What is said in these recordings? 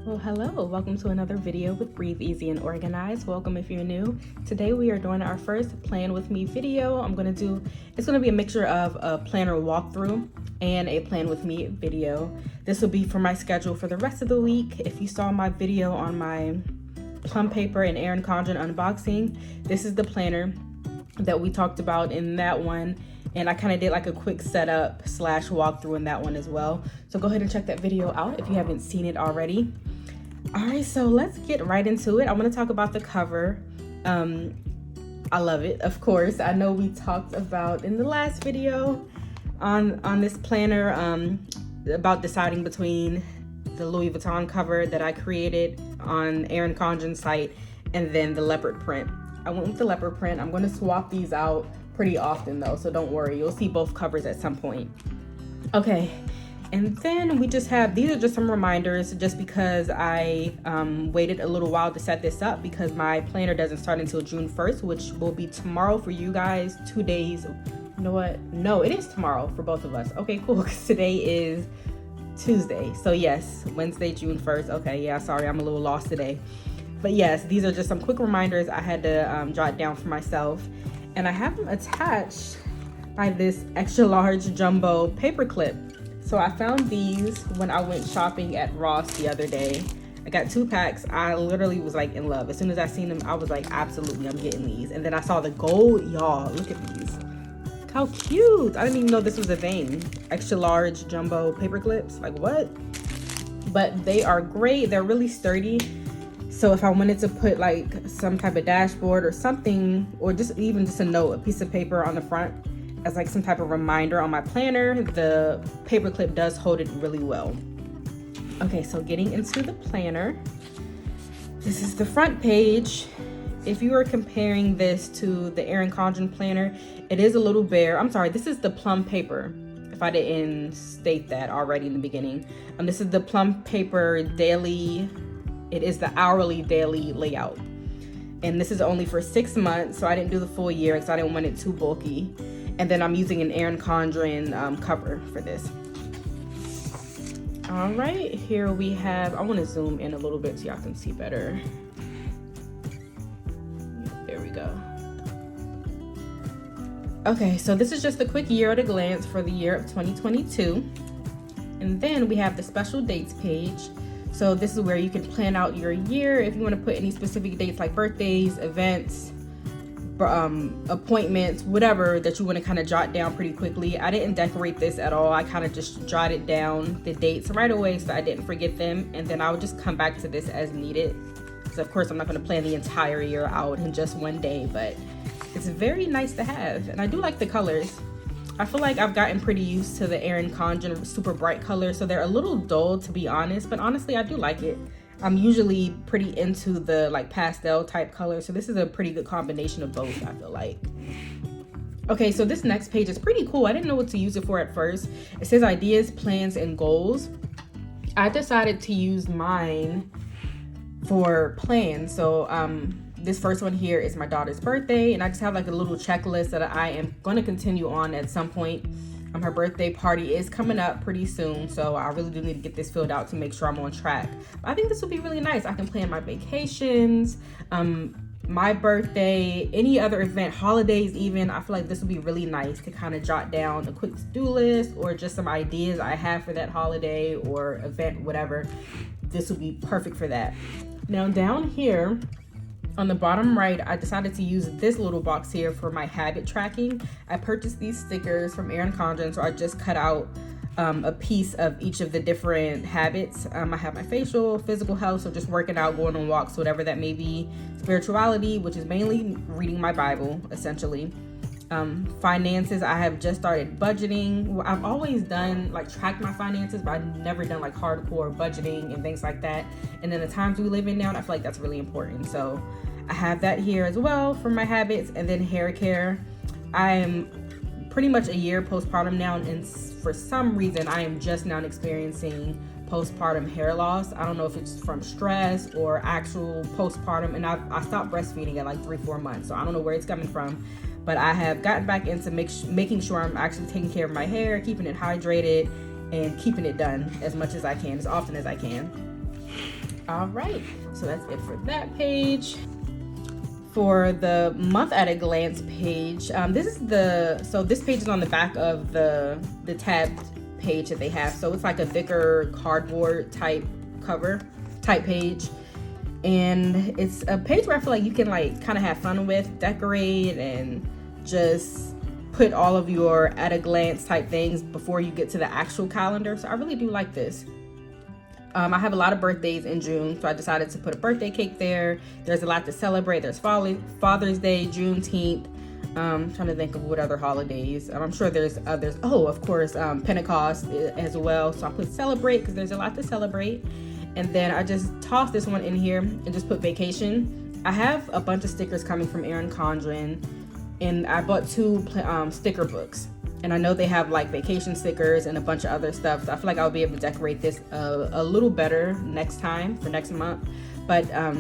Well, hello, welcome to another video with Breathe Easy and Organize. Welcome if you're new. Today we are doing our first Plan With Me video. It's gonna be a mixture of a planner walkthrough and a Plan With Me video. This will be for my schedule for the rest of the week. If you saw my video on my Plum Paper and Erin Condren unboxing, this is the planner that we talked about in that one. And I kind of did like a quick setup / walkthrough in that one as well. So go ahead and check that video out if you haven't seen it already. All right, so let's get right into it. I want to talk about the cover. I love it, of course. I know we talked about in the last video on this planner about deciding between the Louis Vuitton cover that I created on Erin Condren's site and then the leopard print. I went with the leopard print. I'm going to swap these out pretty often though, so don't worry. You'll see both covers at some point. Okay. And then we just have, these are just some reminders just because I waited a little while to set this up because my planner doesn't start until June 1st, which will be tomorrow for you guys, 2 days. You know what? No, it is tomorrow for both of us. Okay, cool, because today is Tuesday. So yes, Wednesday, June 1st. Okay, yeah, sorry, I'm a little lost today. But yes, these are just some quick reminders I had to jot down for myself. And I have them attached by this extra large jumbo paper clip. So I found these when I went shopping at Ross the other day. I got 2 packs. I literally was like in love. As soon as I seen them, I was like, absolutely, I'm getting these. And then I saw the gold. Y'all, look at these. Look how cute. I didn't even know this was a thing. Extra large jumbo paper clips. Like what? But they are great. They're really sturdy. So if I wanted to put like some type of dashboard or something, or just even just a note, a piece of paper on the front, as like some type of reminder on my planner, the paper clip does hold it really well. Okay, so getting into the planner, this is the front page. If you are comparing this to the Erin Condren planner, it is a little bare. I'm sorry, this is the Plum Paper, if I didn't state that already in the beginning. This is the Plum Paper daily, it is the hourly daily layout. And this is only for 6 months, so I didn't do the full year because I didn't want it too bulky. And then I'm using an Erin Condren cover for this. All right, here we have, I want to zoom in a little bit so y'all can see better. There we go. Okay, so this is just a quick year at a glance for the year of 2022. And then we have the special dates page. So this is where you can plan out your year if you want to put any specific dates like birthdays, events, appointments, whatever that you want to kind of jot down pretty quickly. I didn't decorate this at all. I kind of just jotted down the dates right away so I didn't forget them, and then I would just come back to this as needed. So of course I'm not going to plan the entire year out in just one day, but it's very nice to have, and I do like the colors. I feel like I've gotten pretty used to the Erin Condren super bright colors, so they're a little dull to be honest, but honestly I do like it. I'm usually pretty into the like pastel type color, so this is a pretty good combination of both, I feel like. Okay, so this next page is pretty cool. I didn't know what to use it for at first. It says ideas, plans, and goals. I decided to use mine for plans. So this first one here is my daughter's birthday, and I just have like a little checklist that I am going to continue on at some point. Her birthday party is coming up pretty soon, so I really do need to get this filled out to make sure I'm on track. I think this will be really nice. I can plan my vacations, my birthday, any other event, holidays even. I feel like this will be really nice to kind of jot down a quick to-do list or just some ideas I have for that holiday or event, whatever. This will be perfect for that. Now down here, on the bottom right, I decided to use this little box here for my habit tracking. I purchased these stickers from Erin Condren, so I just cut out a piece of each of the different habits. I have my facial, physical health, so just working out, going on walks, whatever that may be. Spirituality, which is mainly reading my Bible, essentially. Finances, I have just started budgeting. Well, I've always done like track my finances, but I've never done like hardcore budgeting and things like that. And then the times we live in now, I feel like that's really important. So I have that here as well for my habits. And then hair care. I am pretty much a year postpartum now, and for some reason I am just now experiencing postpartum hair loss. I don't know if it's from stress or actual postpartum, and I stopped breastfeeding at like 3-4 months, so I don't know where it's coming from. But I have gotten back into making sure I'm actually taking care of my hair, keeping it hydrated, and keeping it done as much as I can, as often as I can. All right, so that's it for that page. For the month at a glance page, this page is on the back of the tabbed page that they have. So it's like a thicker cardboard type page, and it's a page where I feel like you can like kind of have fun with, decorate, and just put all of your at a glance type things before you get to the actual calendar. So I really do like this. I have a lot of birthdays in June, so I decided to put a birthday cake there. There's a lot to celebrate. There's Father's Day, Juneteenth. I'm trying to think of what other holidays. I'm sure there's others. Oh, of course, Pentecost as well. So I put celebrate because there's a lot to celebrate. And then I just tossed this one in here and just put vacation. I have a bunch of stickers coming from Erin Condren, and I bought 2 sticker books. And I know they have like vacation stickers and a bunch of other stuff. So I feel like I'll be able to decorate this a little better next time for next month. But I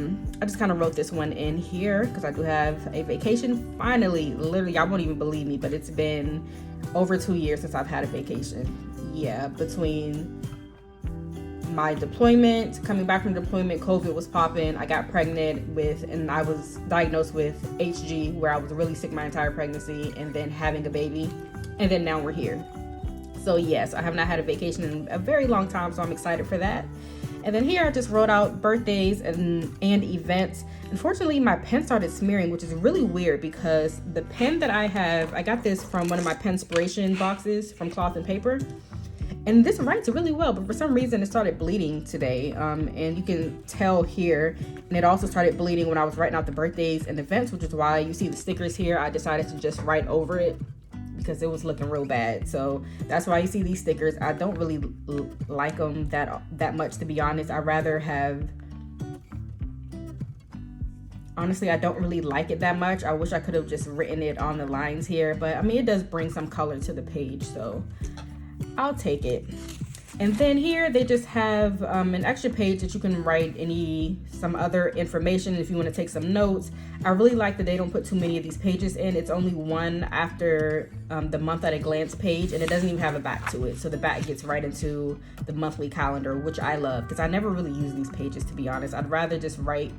just kind of wrote this one in here because I do have a vacation. Finally, literally, I won't even believe me, but it's been over 2 years since I've had a vacation. Yeah, between my deployment, coming back from deployment, COVID was popping. I got pregnant and I was diagnosed with HG, where I was really sick my entire pregnancy, and then having a baby. And then now we're here. So yes, I have not had a vacation in a very long time, so I'm excited for that. And then here I just wrote out birthdays and events. Unfortunately, my pen started smearing, which is really weird because the pen that I have, I got this from one of my Penspiration boxes from Cloth and Paper. And this writes really well, but for some reason it started bleeding today. And you can tell here, and it also started bleeding when I was writing out the birthdays and events, which is why you see the stickers here. I decided to just write over it because it was looking real bad. So that's why you see these stickers. I don't really like them that much, to be honest. I rather have, honestly, I don't really like it that much. I wish I could have just written it on the lines here, but I mean, it does bring some color to the page, so I'll take it. And then here they just have an extra page that you can write some other information if you want to take some notes. I really like that they don't put too many of these pages in. It's only one after the month at a glance page, and it doesn't even have a back to it. So the back gets right into the monthly calendar, which I love because I never really use these pages, to be honest. I'd rather just write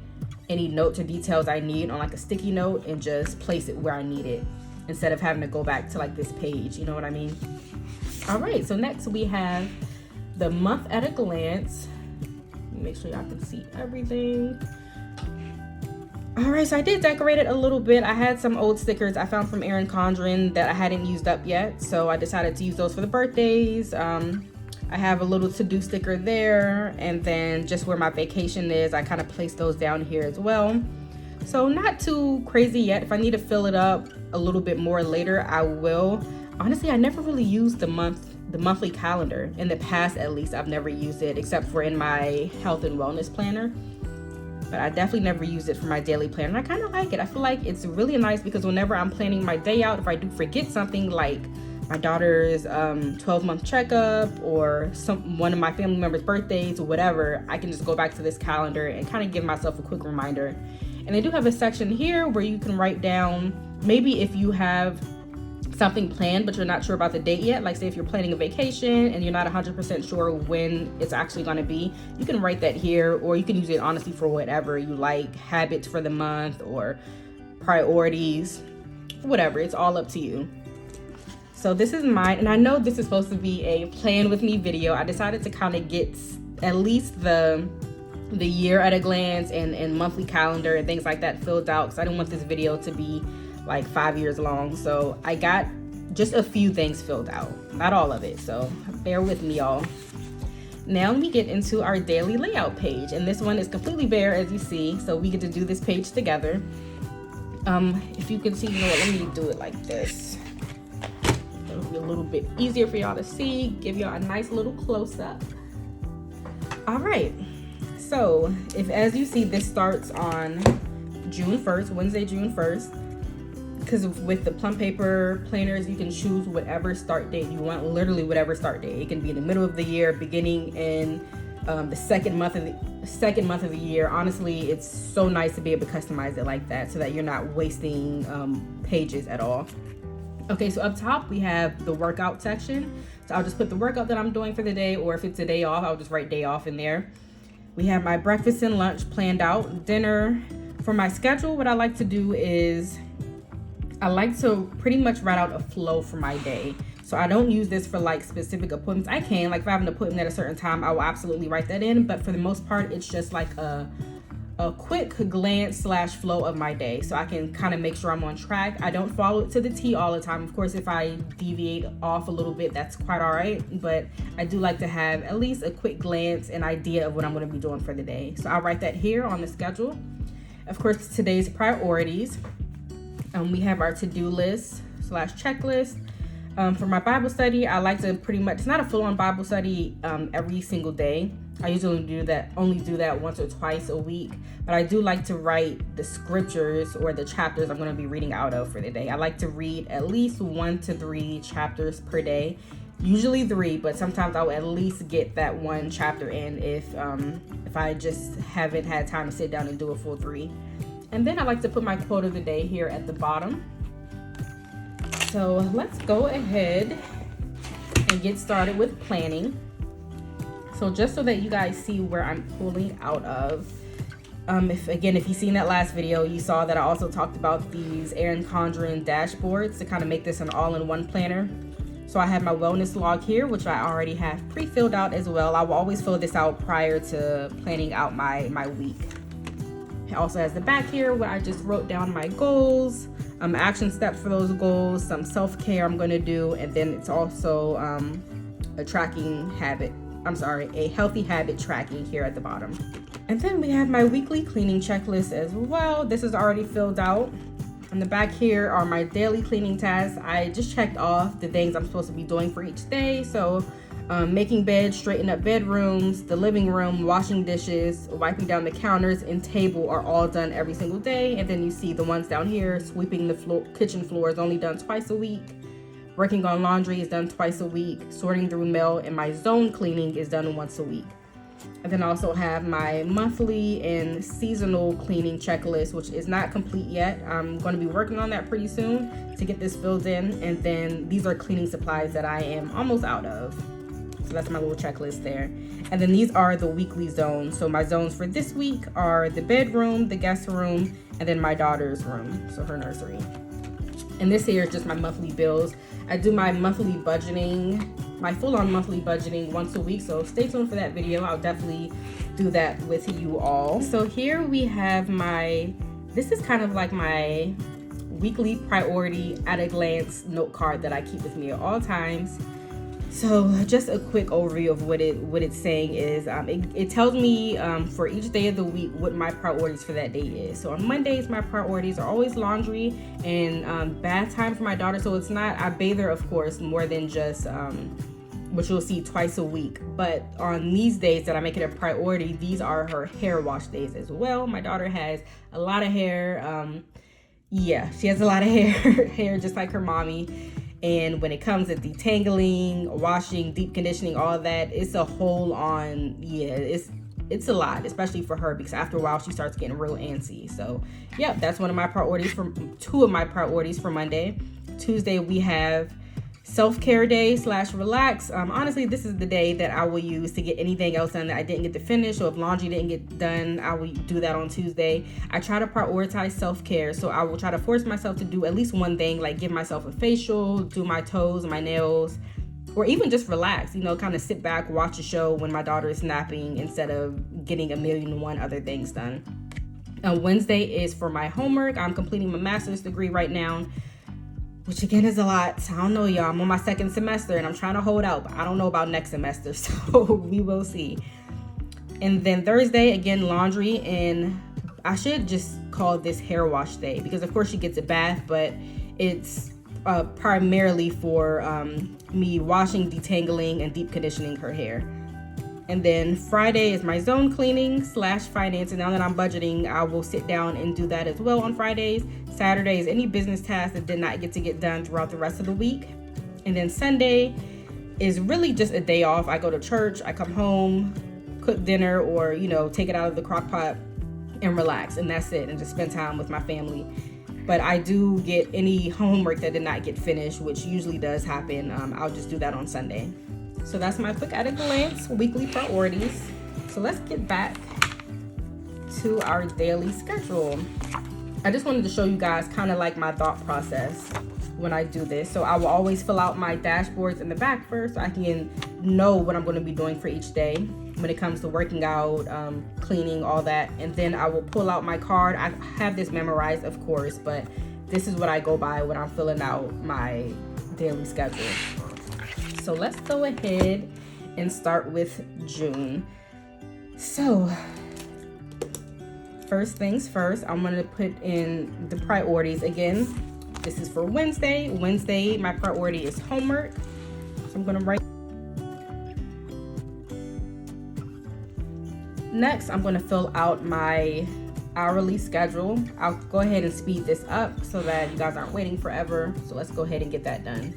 any notes or details I need on like a sticky note and just place it where I need it instead of having to go back to like this page. You know what I mean? All right, so next we have the month at a glance. Make sure y'all can see everything. All right, so I did decorate it a little bit. I had some old stickers I found from Erin Condren that I hadn't used up yet, so I decided to use those for the birthdays. I have a little to-do sticker there, and then just where my vacation is, I kind of placed those down here as well. So not too crazy yet. If I need to fill it up a little bit more later, I will. Honestly, I never really used the monthly calendar. In the past, at least, I've never used it except for in my health and wellness planner. But I definitely never used it for my daily planner. And I kind of like it. I feel like it's really nice because whenever I'm planning my day out, if I do forget something like my daughter's 12-month checkup or one of my family members' birthdays or whatever, I can just go back to this calendar and kind of give myself a quick reminder. And they do have a section here where you can write down, maybe if you have something planned but you're not sure about the date yet, like say if you're planning a vacation and you're not 100% sure when it's actually going to be, you can write that here, or you can use it honestly for whatever you like, habits for the month or priorities, whatever. It's all up to you. So this is mine, and I know this is supposed to be a plan with me video. I decided to kind of get at least the year at a glance and monthly calendar and things like that filled out because I didn't want this video to be like 5 years long. So I got just a few things filled out, not all of it, so bear with me, y'all. Now we get into our daily layout page, and this one is completely bare, as you see, so we get to do this page together. If you can see, you know what, let me do it like this. It'll be a little bit easier for y'all to see, give y'all a nice little close-up. All right, so as you see, this starts on June 1st, Wednesday, June 1st. Because with the Plum Paper planners, you can choose whatever start date you want, literally whatever start date. It can be in the middle of the year, beginning in the second month of the year. Honestly, it's so nice to be able to customize it like that so that you're not wasting pages at all. Okay, so up top we have the workout section. So I'll just put the workout that I'm doing for the day, or if it's a day off, I'll just write day off in there. We have my breakfast and lunch planned out. Dinner, for my schedule, what I like to do is I like to pretty much write out a flow for my day. So I don't use this for like specific appointments. I can, like if I have an appointment at a certain time, I will absolutely write that in. But for the most part, it's just like a quick glance / flow of my day, so I can kind of make sure I'm on track. I don't follow it to the T all the time. Of course, if I deviate off a little bit, that's quite all right, but I do like to have at least a quick glance and idea of what I'm going to be doing for the day. So I'll write that here on the schedule. Of course, today's priorities. We have our to-do list / checklist. For my Bible study, I like to pretty much, it's not a full-on Bible study every single day. I usually only do that once or twice a week, but I do like to write the scriptures or the chapters I'm going to be reading out of for the day. I like to read at least 1 to 3 chapters per day, usually 3, but sometimes I'll at least get that 1 chapter in if I just haven't had time to sit down and do a full 3. And then I like to put my quote of the day here at the bottom. So let's go ahead and get started with planning. So just so that you guys see where I'm pulling out of, if you've seen that last video, you saw that I also talked about these Erin Condren dashboards to kind of make this an all-in-one planner. So I have my wellness log here, which I already have pre-filled out as well. I will always fill this out prior to planning out my week. It also has the back here where I just wrote down my goals, action steps for those goals, some self-care I'm going to do, and then it's also a healthy habit tracking here at the bottom. And then we have my weekly cleaning checklist as well. This is already filled out. On the back here are my daily cleaning tasks. I just checked off the things I'm supposed to be doing for each day. So making beds, straightening up bedrooms, the living room, washing dishes, wiping down the counters and table are all done every single day. And then you see the ones down here, sweeping the kitchen floor is only done twice a week. Working on laundry is done twice a week. Sorting through mail and my zone cleaning is done once a week. And then I also have my monthly and seasonal cleaning checklist, which is not complete yet. I'm going to be working on that pretty soon to get this filled in. And then these are cleaning supplies that I am almost out of. So that's my little checklist there. And then these are the weekly zones. So my zones for this week are the bedroom, the guest room, and then my daughter's room, so her nursery. And this here is just my monthly bills. I do my monthly budgeting, my full-on monthly budgeting once a week. So stay tuned for that video. I'll definitely do that with you all. So here we have this is kind of like my weekly priority at a glance note card that I keep with me at all times. So just a quick overview of what it's saying is it tells me for each day of the week what my priorities for that day is. So on Mondays, my priorities are always laundry and bath time for my daughter. So it's not, I bathe her, of course, more than just which you'll see twice a week. But on these days that I make it a priority, these are her hair wash days as well. My daughter has a lot of hair. Yeah, she has a lot of hair just like her mommy. And when it comes to detangling, washing, deep conditioning, all that, it's a whole on, it's a lot, especially for her, because after a while she starts getting real antsy. So yeah, that's two of my priorities for Monday. Tuesday we have self-care day / relax. Honestly, this is the day that I will use to get anything else done that I didn't get to finish. So if laundry didn't get done, I will do that on Tuesday. I try to prioritize self-care. So I will try to force myself to do at least one thing, like give myself a facial, do my toes, my nails, or even just relax, kind of sit back, watch a show when my daughter is napping instead of getting 1,000,001 other things done. Wednesday is for my homework. I'm completing my master's degree right now, which again is a lot. I don't know, y'all. I'm on my 2nd semester and I'm trying to hold out, but I don't know about next semester, so we will see. And then Thursday, again, laundry, and I should just call this hair wash day because of course she gets a bath, but it's primarily for me washing, detangling, and deep conditioning her hair. And then Friday is my zone cleaning / finance. And now that I'm budgeting, I will sit down and do that as well on Fridays. Saturday is any business tasks that did not get done throughout the rest of the week. And then Sunday is really just a day off. I go to church, I come home, cook dinner, or, take it out of the crock pot and relax. And that's it. And just spend time with my family. But I do get any homework that did not get finished, which usually does happen. I'll just do that on Sunday. So that's my quick at a glance weekly priorities. so let's get back to our daily schedule. I just wanted to show you guys kind of like my thought process when I do this. So I will always fill out my dashboards in the back first so I can know what I'm going to be doing for each day when it comes to working out, cleaning, all that. And then I will pull out my card. I have this memorized, of course, but this is what I go by when I'm filling out my daily schedule. So let's go ahead and start with June. So first things first, I'm going to put in the priorities again. This is for Wednesday. Wednesday, my priority is homework. So I'm going to write. Next, I'm going to fill out my hourly schedule. I'll go ahead and speed this up so that you guys aren't waiting forever. So let's go ahead and get that done.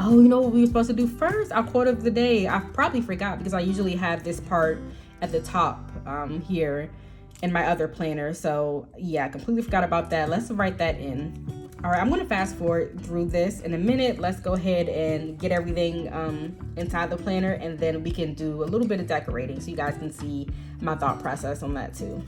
Oh, you know what we were supposed to do first? Our quote of the day. I probably forgot because I usually have this part at the top here in my other planner. So yeah, I completely forgot about that. Let's write that in. All right, I'm going to fast forward through this in a minute. Let's go ahead and get everything inside the planner, and then we can do a little bit of decorating so you guys can see my thought process on that too.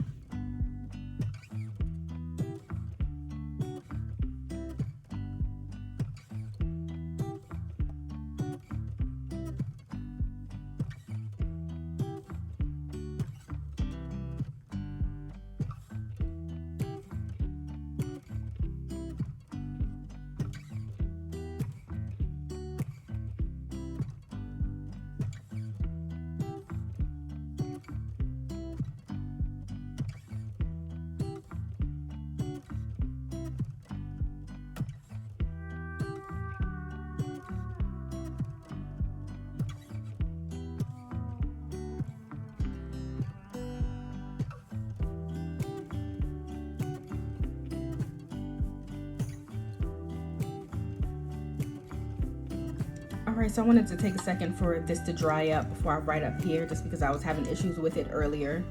All right, so I wanted to take a second for this to dry up before I write up here, just because I was having issues with it earlier.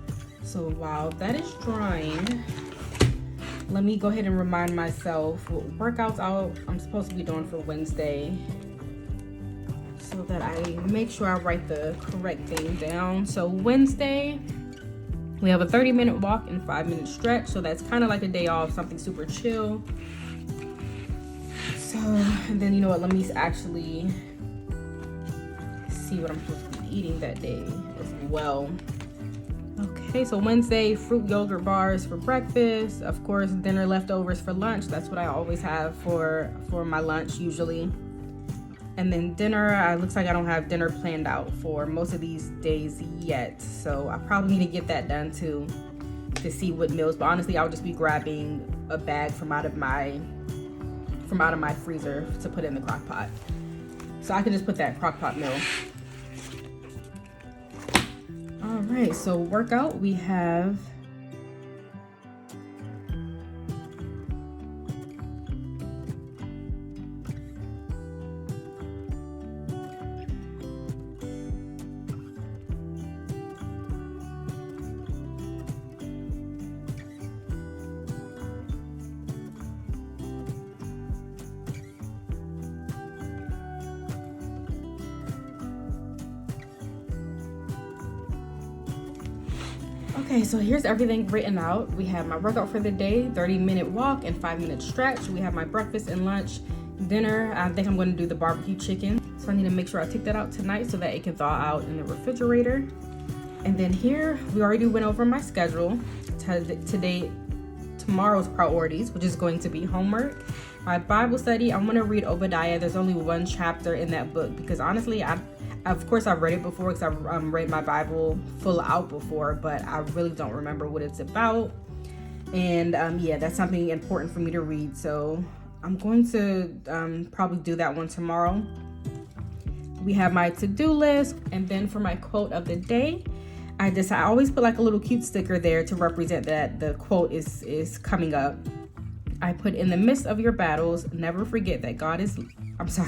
So while that is drying, let me go ahead and remind myself what workouts I'm supposed to be doing for Wednesday, so that I make sure I write the correct thing down. So Wednesday, we have a 30-minute walk and 5-minute stretch. So that's kind of like a day off, something super chill. So, and then you know what, let me actually see what I'm supposed to be eating that day as well. Okay, so Wednesday, fruit yogurt bars for breakfast. Of course, dinner leftovers for lunch. That's what I always have for my lunch usually. And then dinner, looks like I don't have dinner planned out for most of these days yet. So I probably need to get that done too, to see what meals. But honestly, I'll just be grabbing a bag from out of my freezer to put in the crock pot. So I can just put that crock pot meal. All right, so workout, we have okay, so here's everything written out. We have my workout for the day, 30-minute walk and 5-minute stretch. We have my breakfast and lunch. Dinner, I think I'm going to do the barbecue chicken. So I need to make sure I take that out tonight so that it can thaw out in the refrigerator. And then here, we already went over my schedule. Tomorrow's priorities, which is going to be homework. My Bible study, I'm going to read Obadiah. There's only one chapter in that book because honestly, of course I've read it before because I've read my Bible full out before, but I really don't remember what it's about. And yeah, that's something important for me to read. So I'm going to probably do that one tomorrow. We have my to-do list, and then for my quote of the day, I always put like a little cute sticker there to represent that the quote is coming up. I put, in the midst of your battles, never forget that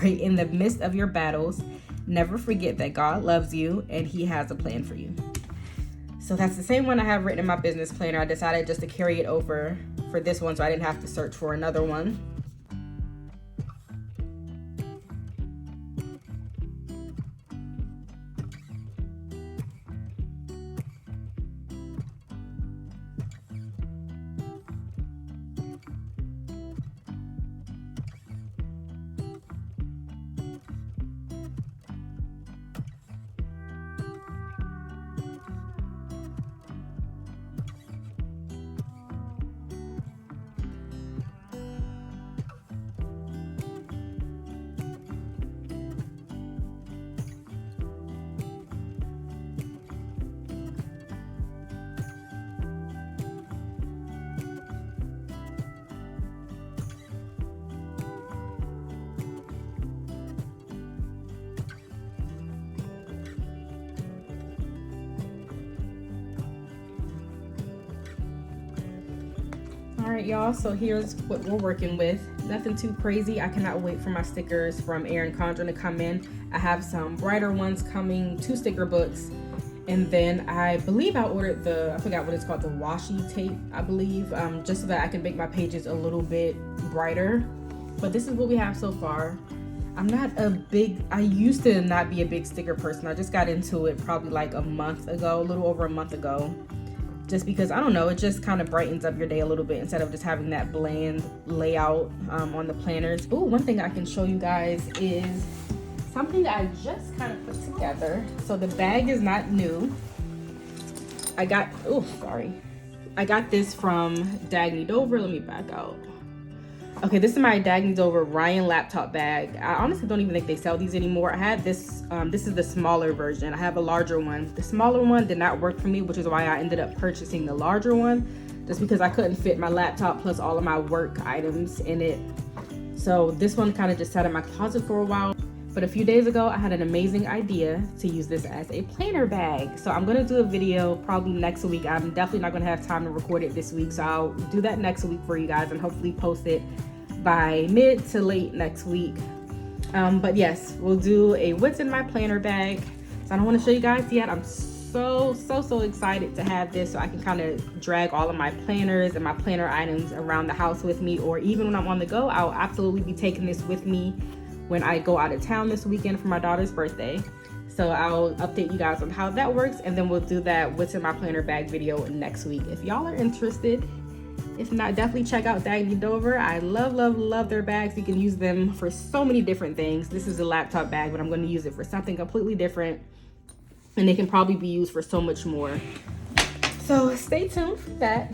in the midst of your battles, never forget that God loves you and he has a plan for you. So that's the same one I have written in my business planner. I decided just to carry it over for this one so I didn't have to search for another one. All right, y'all, so here's what we're working with. Nothing too crazy. I cannot wait for my stickers from Erin Condren to come in. I have some brighter ones coming, 2 sticker books, and then I believe I ordered I forgot what it's called, the washi tape, I believe, just so that I can make my pages a little bit brighter. But this is what we have so far. I used to not be a big sticker person. I just got into it probably like a little over a month ago. Just because, I don't know, it just kind of brightens up your day a little bit instead of just having that bland layout on the planners. Oh, one thing I can show you guys is something that I just kind of put together. So the bag is not new. I got this from Dagny Dover. Let me back out. Okay, this is my Dagny Dover Ryan laptop bag. I honestly don't even think they sell these anymore. I had this, this is the smaller version. I have a larger one. The smaller one did not work for me, which is why I ended up purchasing the larger one, just because I couldn't fit my laptop plus all of my work items in it. So this one kind of just sat in my closet for a while. But a few days ago, I had an amazing idea to use this as a planner bag. So I'm gonna do a video probably next week. I'm definitely not gonna have time to record it this week. So I'll do that next week for you guys and hopefully post it by mid to late next week. But yes, we'll do a what's in my planner bag. So I don't want to show you guys yet. I'm so excited to have this so I can kind of drag all of my planners and my planner items around the house with me, or even when I'm on the go. I'll absolutely be taking this with me when I go out of town this weekend for my daughter's birthday. So I'll update you guys on how that works, and then we'll do that what's in my planner bag video next week if y'all are interested. If not, definitely check out Dagny Dover. I love their bags. You can use them for so many different things. This is a laptop bag, but I'm going to use it for something completely different, and they can probably be used for so much more. So stay tuned for that.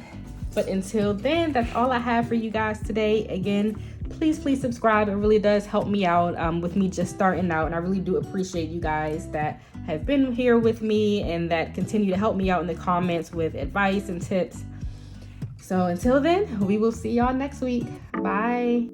But until then, that's all I have for you guys today. Again, please subscribe. It really does help me out with me just starting out, and I really do appreciate you guys that have been here with me and that continue to help me out in the comments with advice and tips. So until then, we will see y'all next week. Bye.